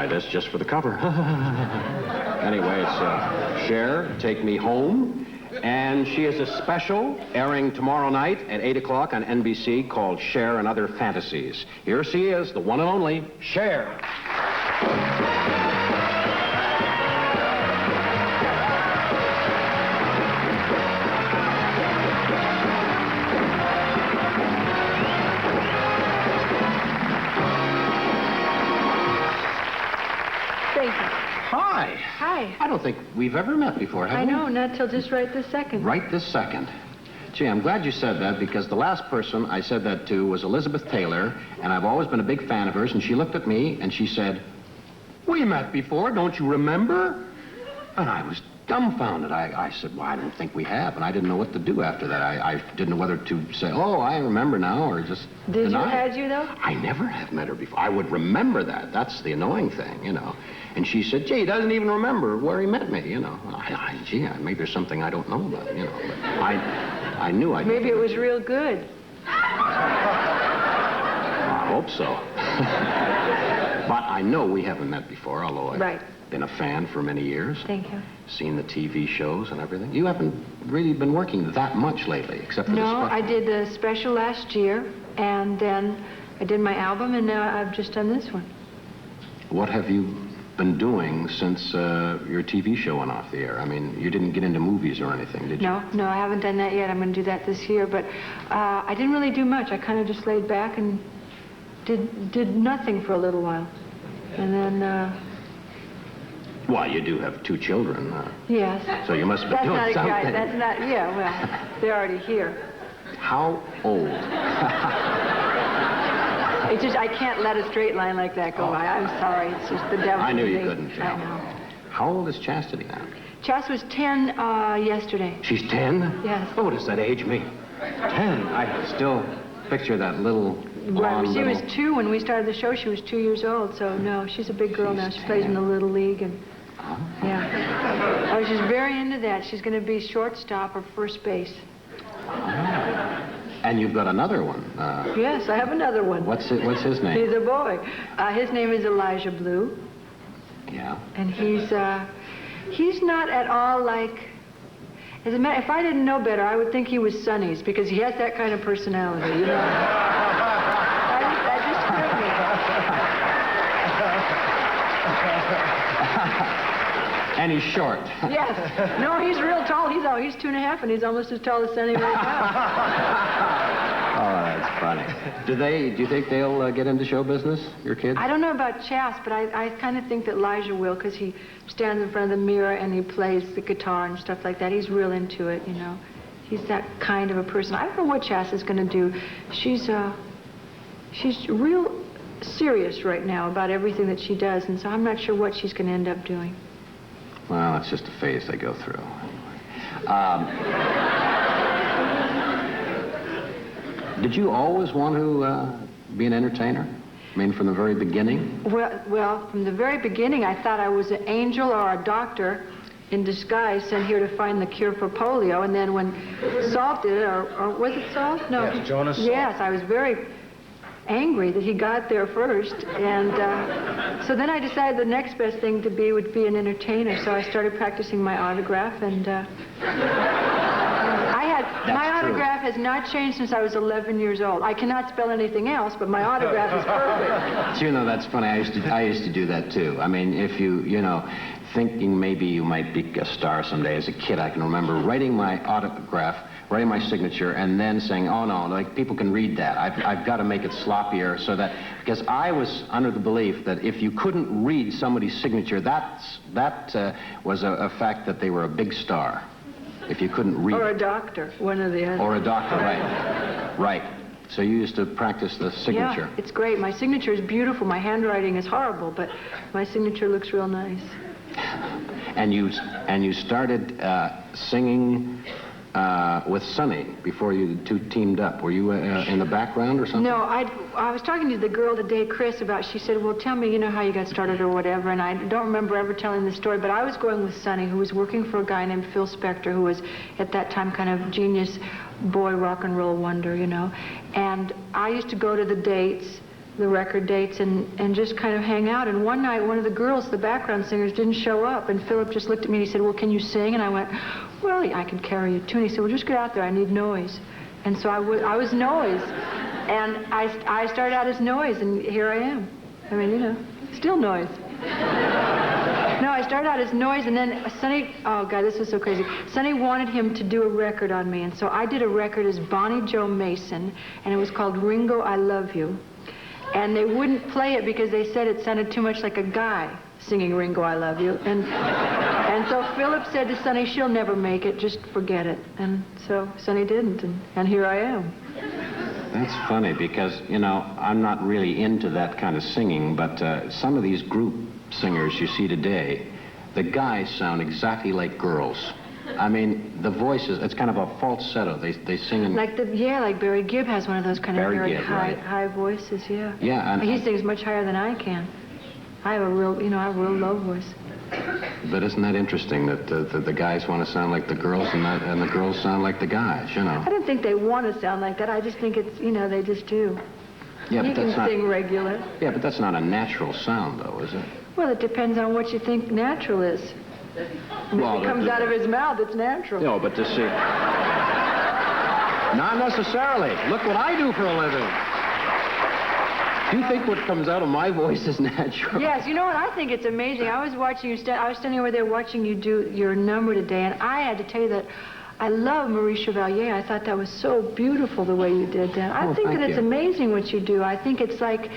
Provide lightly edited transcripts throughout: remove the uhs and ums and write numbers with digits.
try this just for the cover. Anyway, it's Cher, Take Me Home. And she is a special airing tomorrow night at 8 o'clock on NBC called Cher and Other Fantasies. Here she is, the one and only Cher. Thank you. Hi. Hi. I don't think we've ever met before, have we? I know, not till just right this second. Right this second. Gee, I'm glad you said that, because the last person I said that to was Elizabeth Taylor, and I've always been a big fan of hers, and she looked at me and she said, "We met before, don't you remember?" And I was dumbfounded. I said, "Well, I don't think we have," and I didn't know what to do after that. I didn't know whether to say, "Oh, I remember now," or just Did deny. you, had you, though? I never have met her before. I would remember that. That's the annoying thing, you know. And she said, "Gee, he doesn't even remember where he met me," you know. Gee, maybe there's something I don't know about, you know. But I knew I... Maybe it was real good. I hope so. But I know we haven't met before, although I've been a fan for many years. Thank you. Seen the TV shows and everything. You haven't really been working that much lately, except for the No, special. I did the special last year, and then I did my album, and now I've just done this one. What have you been doing since your TV show went off the air? I mean, you didn't get into movies or anything, did you? No, I haven't done that yet. I'm going to do that this year, but I didn't really do much. I kind of just laid back and did nothing for a little while. And then... Well, you do have 2 children. Yes. So you must be doing something. That's not, yeah, well, they're already here. How old? It's just, I can't let a straight line like that go by. I'm sorry. It's just the devil. I knew you couldn't. I know. How old is Chastity now? Chas was 10 yesterday. She's 10? Yes. Oh, does that age me? 10? I still picture that little blonde She was little... 2 when we started the show. She was 2 years old, so no, she's a big girl now. She plays in the Little League, and yeah. I was just very into that. She's going to be shortstop or first base. And you've got another one. Yes, I have another one. What's his name? He's a boy. His name is Elijah Blue. Yeah. And he's not at all like... As a matter, if I didn't know better, I would think he was Sonny's, because he has that kind of personality, you know? that just hurt me. And he's short. Yes. No, he's real tall. He's 2.5, and he's almost as tall as Sonny right now. Oh, that's funny. Do you think they'll get into show business, your kids? I don't know about Chas, but I kind of think that Elijah will, because he stands in front of the mirror and he plays the guitar and stuff like that. He's real into it, you know. He's that kind of a person. I don't know what Chas is going to do. She's real serious right now about everything that she does, and so I'm not sure what she's going to end up doing. Well, it's just a phase they go through. Did you always want to be an entertainer? I mean, from the very beginning? Well, from the very beginning, I thought I was an angel or a doctor in disguise sent here to find the cure for polio. And then when Salt did it, or was it Salt? No. Yes, Jonas Salt. Yes, I was very angry that he got there first. And so then I decided the next best thing to be would be an entertainer. So I started practicing my autograph, and my autograph has not changed since I was 11 years old. I cannot spell anything else, but my autograph is perfect. So, you know, that's funny. I used to do that too. I mean, if you know, thinking maybe you might be a star someday. As a kid, I can remember writing my autograph, writing my signature, and then saying, "Oh no, like people can read that. I've got to make it sloppier so that," because I was under the belief that if you couldn't read somebody's signature, that was a fact that they were a big star. If you couldn't read. Or a doctor, one or the other. Or a doctor, right. Right. So you used to practice the signature. Yeah, it's great. My signature is beautiful. My handwriting is horrible, but my signature looks real nice. And you started singing with Sonny before you two teamed up. Were you in the background or something? No, I was talking to the girl today, Chris, she said, well, tell me, you know, how you got started or whatever, and I don't remember ever telling the story, but I was going with Sonny, who was working for a guy named Phil Spector, who was, at that time, kind of genius boy rock and roll wonder, you know, and I used to go to the dates the record dates and just kind of hang out. And one night, one of the girls, the background singers, didn't show up, and Philip just looked at me and he said, well, can you sing? And I went, well, I can carry a tune. He said, well, just get out there, I need noise. And so I was noise. And I started out as noise, and here I am. I mean, you know, still noise. No, I started out as noise, and then Sonny, oh God, this was so crazy. Sonny wanted him to do a record on me, and so I did a record as Bonnie Jo Mason, and it was called Ringo, I Love You. And they wouldn't play it because they said it sounded too much like a guy singing Ringo, I Love You. And so Philip said to Sonny, she'll never make it, just forget it. And so Sonny didn't, and here I am. That's funny because, you know, I'm not really into that kind of singing, but some of these group singers you see today, the guys sound exactly like girls. I mean, the voices, it's kind of a falsetto. They sing in... Like like Barry Gibb has one of those kind of very Gibb, right. high voices, yeah. Yeah, and he sings much higher than I can. I have a real low voice. But isn't that interesting that the guys want to sound like the girls and the girls sound like the guys, you know? I don't think they want to sound like that. I just think it's, you know, they just do. Yeah, you but that's can sing regular. Yeah, but that's not a natural sound, though, is it? Well, it depends on what you think natural is. And if it comes out of his mouth, it's natural. No, but to see... Not necessarily. Look what I do for a living. Do you think what comes out of my voice is natural? Yes, you know what? I think it's amazing. I was watching you, I was standing over there watching you do your number today, and I had to tell you that I love Marie Chevalier. I thought that was so beautiful the way you did that. I think that it's amazing what you do. I think it's like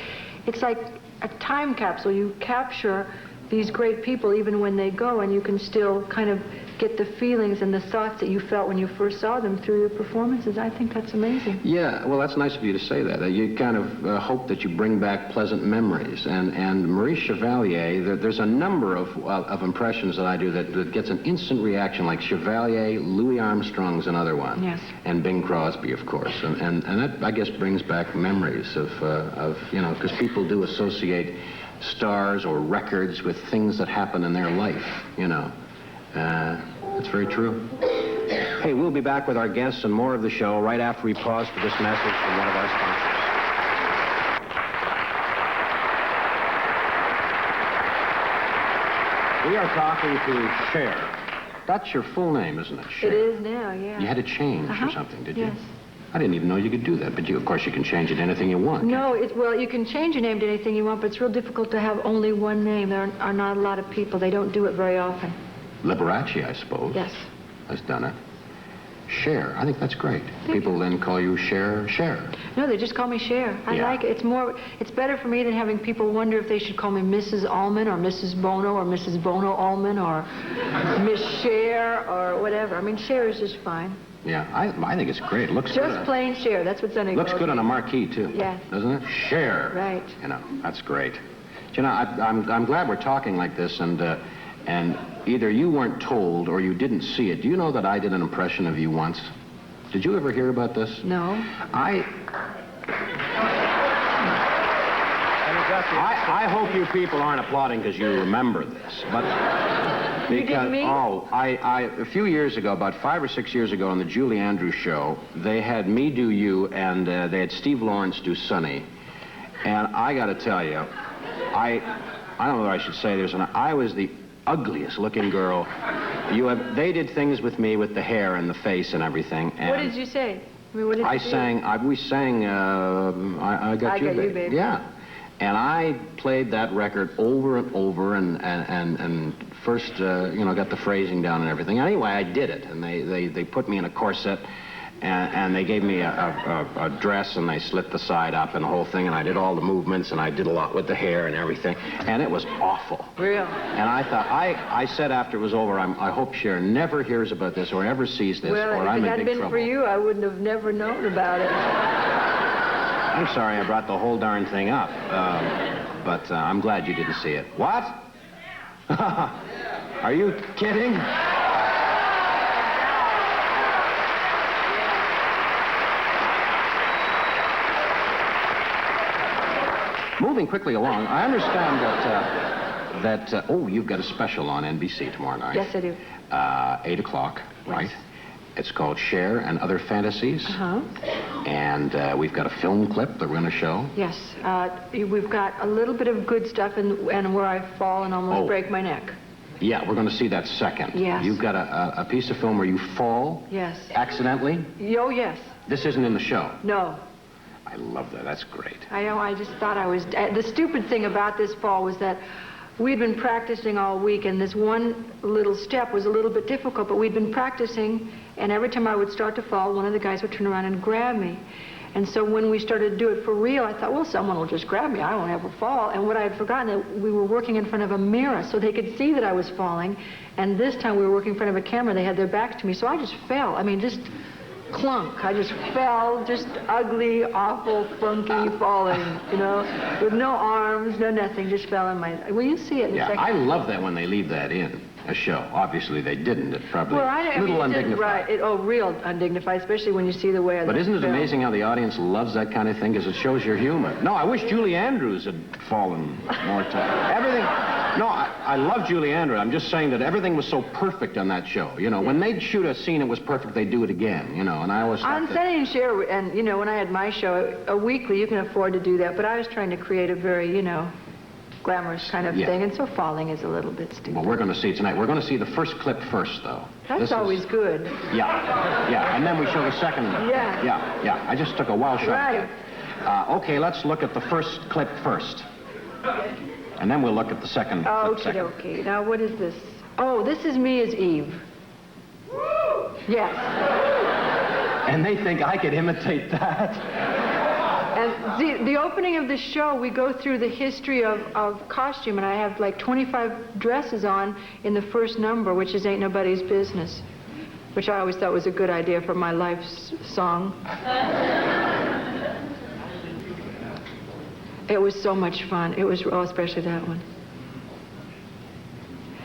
a time capsule. You capture these great people even when they go, and you can still kind of get the feelings and the thoughts that you felt when you first saw them through your performances. I think that's amazing. Yeah, well, that's nice of you to say that. You kind of hope that you bring back pleasant memories. And Marie Chevalier, there's a number of impressions that I do that gets an instant reaction, like Chevalier, Louis Armstrong's another one. Yes. And Bing Crosby, of course. And that, I guess, brings back memories of you know, because people do associate stars or records with things that happen in their life, you know. That's very true. Hey, we'll be back with our guests and more of the show right after we pause for this message from one of our sponsors. We are talking to Cher. That's your full name, isn't it, Cher? It is now, yeah. You had to change or something, did you? Yes. I didn't even know you could do that, but of course you can change it to anything you want. No, well, you can change your name to anything you want, but it's real difficult to have only one name. There are not a lot of people. They don't do it very often. Liberace, I suppose. Yes. Has done it. Cher, I think that's great. People then call you Cher. No, they just call me Cher. I like it. It's better for me than having people wonder if they should call me Mrs. Allman or Mrs. Bono or Mrs. Bono Allman or Miss Cher or whatever. I mean, Cher is just fine. Yeah, I think it's great. It looks just good. Plain Cher. That's what Sonny looks calls good me. on a marquee, too. Yeah. Doesn't it? Cher. Right. You know, that's great. You know, I'm glad we're talking like this, and either you weren't told or you didn't see it. Do you know that I did an impression of you once? Did you ever hear about this? No. I hope you people aren't applauding because you remember this, but because a few years ago, about 5 or 6 years ago, on the Julie Andrews show, they had me do you, and they had Steve Lawrence do Sonny, and I got to tell you, I don't know what I should say. I was the ugliest looking girl. They did things with me with the hair and the face and everything. And what did you say? I mean, what did you sang. We sang. I got you, baby. Yeah, and I played that record over and over, and first, you know, got the phrasing down and everything. Anyway, I did it, and they put me in a corset. And they gave me a dress, and they slit the side up and the whole thing, and I did all the movements, and I did a lot with the hair and everything, and it was awful. Real. And I thought, I said after it was over, I hope Cher never hears about this or ever sees this, or I'm in big trouble. Well, if it hadn't been for you, I wouldn't have never known about it. I'm sorry I brought the whole darn thing up, but I'm glad you didn't see it. What? Are you kidding? Moving quickly along, I understand that you've got a special on NBC tomorrow night. Yes, I do. 8 o'clock, right? It's called Cher and Other Fantasies. Uh-huh. And we've got a film clip that we're going to show. Yes. We've got a little bit of good stuff and where I fall and almost break my neck. Yeah, we're going to see that second. Yes. You've got a piece of film where you fall. Yes. Accidentally. Oh, yes. This isn't in the show. No. I love that. That's great. I know. I just thought I was... The stupid thing about this fall was that we'd been practicing all week, and this one little step was a little bit difficult, but we'd been practicing, and every time I would start to fall, one of the guys would turn around and grab me. And so when we started to do it for real, I thought, well, someone will just grab me. I won't ever fall. And what I had forgotten, that we were working in front of a mirror, so they could see that I was falling. And this time we were working in front of a camera. They had their backs to me, so I just fell. I mean, just clunk. I just fell, just ugly, awful, funky falling, you know, with no arms, no nothing, just fell in my... Will you see it in a second? I love that when they leave that in a show. Obviously, they didn't. It probably a little undignified. Right. Real undignified, especially when you see the way I... But isn't it amazing how the audience loves that kind of thing, because it shows your humor? No, I wish Julie Andrews had fallen more time. Everything... No, I love Julie Andrews. I'm just saying that everything was so perfect on that show. You know, when they'd shoot a scene that was perfect, they'd do it again, you know, and I always thought On Sunny and Cher, and, you know, when I had my show, a weekly, you can afford to do that, but I was trying to create a very, you know, glamorous kind of thing, and so falling is a little bit stupid. Well, we're going to see it tonight. We're going to see the first clip first, though. That's always good. Yeah, and then we show the second. Yeah. I just took a wild shot. Right. Okay, let's look at the first clip first. And then we'll look at the second clip second. Okay. Now, what is this? Oh, this is me as Eve. Yes. And they think I could imitate that. And the opening of the show, we go through the history of costume, and I have like 25 dresses on in the first number, which is Ain't Nobody's Business, which I always thought was a good idea for my life song. It was so much fun. It was, especially that one.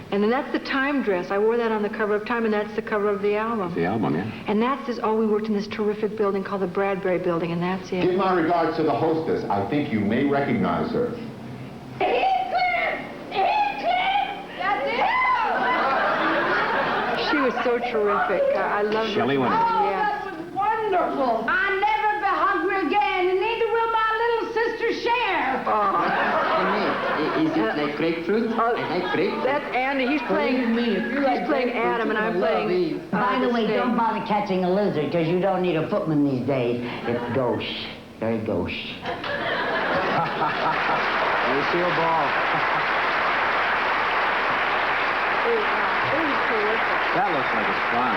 And then that's the Time dress. I wore that on the cover of Time, and that's the cover of the album. The album, yeah. And that's this, we worked in this terrific building called the Bradbury Building, and that's it. Give my regards to the hostess. I think you may recognize her. She was so terrific. I love her. Shelley Winters. Oh, that was wonderful. I'll never be hungry again, and neither will my little sister Cher. Is it like grapefruit? I like grapefruit. That's Andy. He's playing Adam, and I'm playing Eve. By the way, don't bother catching a lizard, because you don't need a footman these days. It's gauche. Very gauche. Lucille Ball. It was terrific. That looks like it's fun.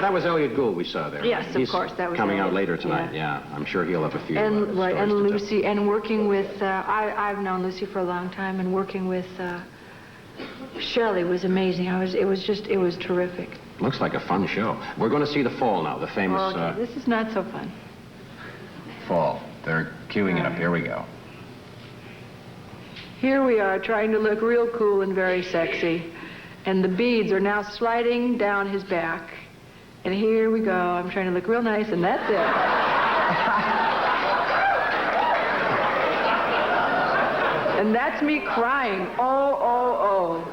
That was Elliot Gould we saw there. Yes, right? of He's course. That was coming out Elliot. later tonight. Yeah. I'm sure he'll have a few. And stories to tell. Lucy, and working with, I've known Lucy for a long time, and working with Shelley was amazing. It was terrific. Looks like a fun show. We're going to see the fall now, the famous This is not so fun. fall. They're queuing it up. Here we go. Here we are trying to look real cool and very sexy, and the beads are now sliding down his back. And here we go. I'm trying to look real nice, and that's it. And that's me crying. Oh.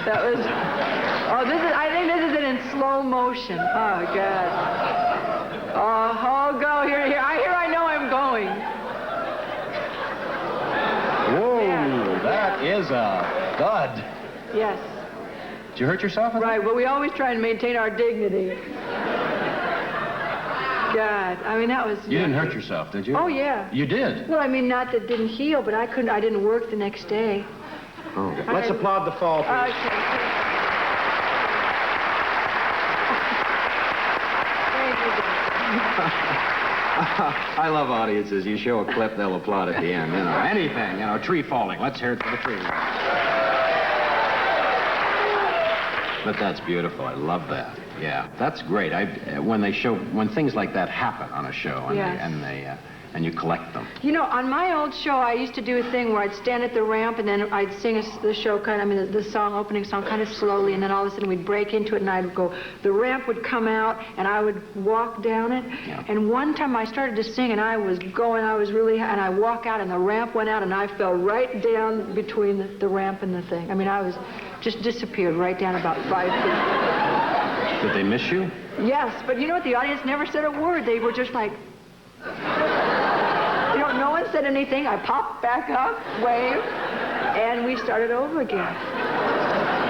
That was... I think this is it in slow motion. Oh, God. Oh, go. Here. I know I'm going. Whoa, that is a thud. Yes. Did you hurt yourself? Right, well, we always try and maintain our dignity. God, I mean, that was... You didn't hurt yourself, did you? Oh, yeah. You did? Well, I mean, not that it didn't heal, but I didn't work the next day. Oh, okay. Let's applaud the fall, please. Okay. Thank you. I love audiences. You show a clip, they'll applaud at the end. You know, anything. You know, a tree falling. Let's hear it for the tree. But that's beautiful. I love that. Yeah, that's great. When things like that happen on a show, and Yes. and you collect them. You know, on my old show, I used to do a thing where I'd stand at the ramp, and then I'd sing the show the song, opening song, kind of slowly, and then all of a sudden we'd break into it, and I'd go, the ramp would come out, and I would walk down it. Yeah. And one time I started to sing, and I was really high, and I walk out, and the ramp went out, and I fell right down between the ramp and the thing. I mean, I was just disappeared right down about 5 feet. Did they miss you? Yes, but you know what? The audience never said a word. They were just like... You know, no one said anything. I popped back up, waved, and we started over again.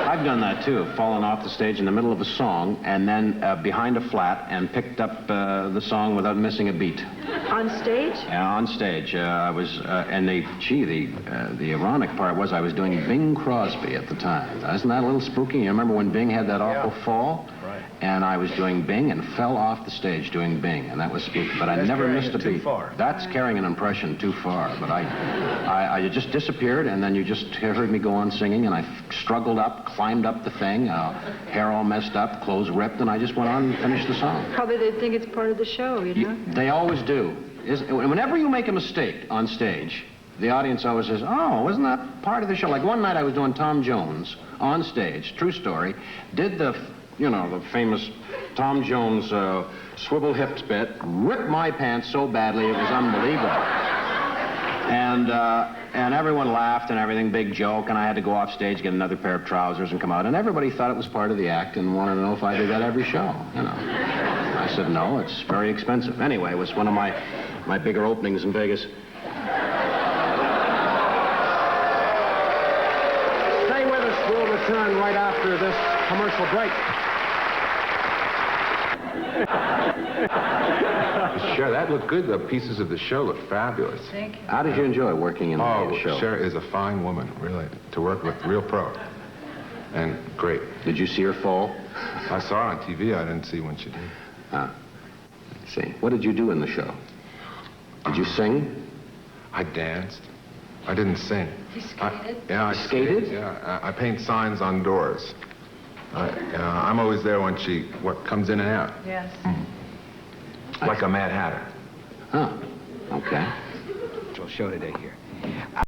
I've done that too, fallen off the stage in the middle of a song and then behind a flat and picked up the song without missing a beat. On stage? Yeah, on stage. I was, and the ironic part was I was doing Bing Crosby at the time. Isn't that a little spooky? You remember when Bing had that awful fall? Right. And I was doing Bing and fell off the stage doing Bing, and that was spooky. But I never missed a beat. Too far. That's carrying an impression too far. But I just disappeared, and then you just heard me go on singing, and I struggled up, climbed up the thing, hair all messed up, clothes ripped, and I just went on and finished the song. Probably they think it's part of the show, you know? They always do. Whenever you make a mistake on stage, the audience always says, oh, isn't that part of the show? Like one night I was doing Tom Jones on stage, true story, did the famous Tom Jones swivel hips bit, ripped my pants so badly it was unbelievable. And everyone laughed and everything, big joke, and I had to go off stage, get another pair of trousers and come out, and everybody thought it was part of the act and wanted to know if I did that every show, you know. I said, no, it's very expensive. Anyway, it was one of my bigger openings in Vegas. Stay with us. We'll return right after this commercial break. Cher, that looked good. The pieces of the show look fabulous. Thank you. How did you enjoy working in the show? Cher is a fine woman, really, to work with, real pro. And great. Did you see her fall? I saw her on TV. I didn't see when she did. I see. What did you do in the show? Did you sing? I danced. I didn't sing. You skated? I Skated? Yeah, I paint signs on doors. I'm always there when she comes in and out. Yes. Like a Mad Hatter. Huh. Okay. Show today here.